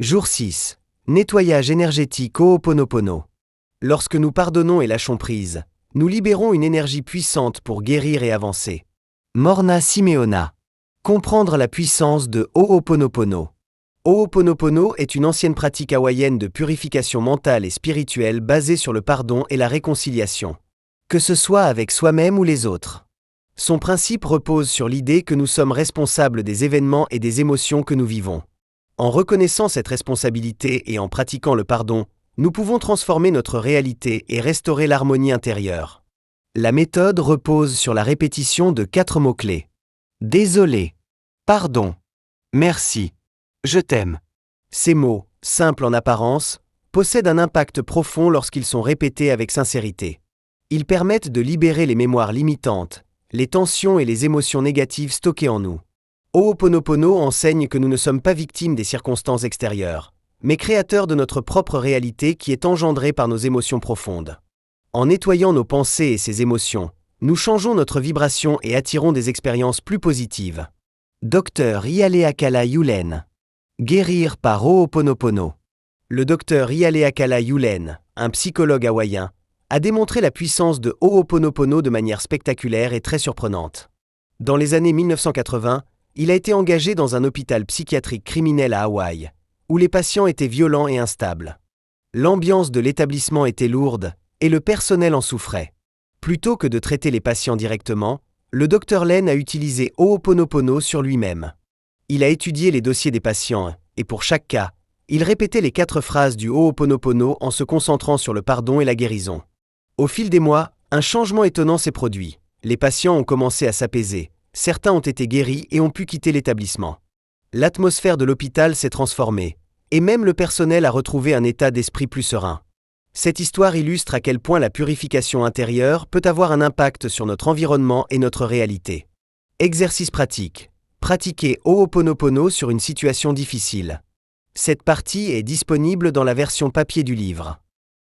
Jour 6. Nettoyage énergétique Ho'oponopono. Lorsque nous pardonnons et lâchons prise, nous libérons une énergie puissante pour guérir et avancer. Morna Simeona. Comprendre la puissance de Ho'oponopono. Ho'oponopono est une ancienne pratique hawaïenne de purification mentale et spirituelle basée sur le pardon et la réconciliation. Que ce soit avec soi-même ou les autres. Son principe repose sur l'idée que nous sommes responsables des événements et des émotions que nous vivons. En reconnaissant cette responsabilité et en pratiquant le pardon, nous pouvons transformer notre réalité et restaurer l'harmonie intérieure. La méthode repose sur la répétition de 4 mots-clés. Désolé. Pardon. Merci. Je t'aime. Ces mots, simples en apparence, possèdent un impact profond lorsqu'ils sont répétés avec sincérité. Ils permettent de libérer les mémoires limitantes, les tensions et les émotions négatives stockées en nous. Ho'oponopono enseigne que nous ne sommes pas victimes des circonstances extérieures, mais créateurs de notre propre réalité qui est engendrée par nos émotions profondes. En nettoyant nos pensées et ces émotions, nous changeons notre vibration et attirons des expériences plus positives. Dr Ialeakala Yulen. Guérir par Ho'oponopono. Le Dr Ialeakala Yulen, un psychologue hawaïen, a démontré la puissance de Ho'oponopono de manière spectaculaire et très surprenante. Dans les années 1980, il a été engagé dans un hôpital psychiatrique criminel à Hawaï, où les patients étaient violents et instables. L'ambiance de l'établissement était lourde, et le personnel en souffrait. Plutôt que de traiter les patients directement, le Dr Len a utilisé Ho'oponopono sur lui-même. Il a étudié les dossiers des patients, et pour chaque cas, il répétait les 4 phrases du Ho'oponopono en se concentrant sur le pardon et la guérison. Au fil des mois, un changement étonnant s'est produit. Les patients ont commencé à s'apaiser, certains ont été guéris et ont pu quitter l'établissement. L'atmosphère de l'hôpital s'est transformée, et même le personnel a retrouvé un état d'esprit plus serein. Cette histoire illustre à quel point la purification intérieure peut avoir un impact sur notre environnement et notre réalité. Exercice pratique. Pratiquez Ho'oponopono sur une situation difficile. Cette partie est disponible dans la version papier du livre.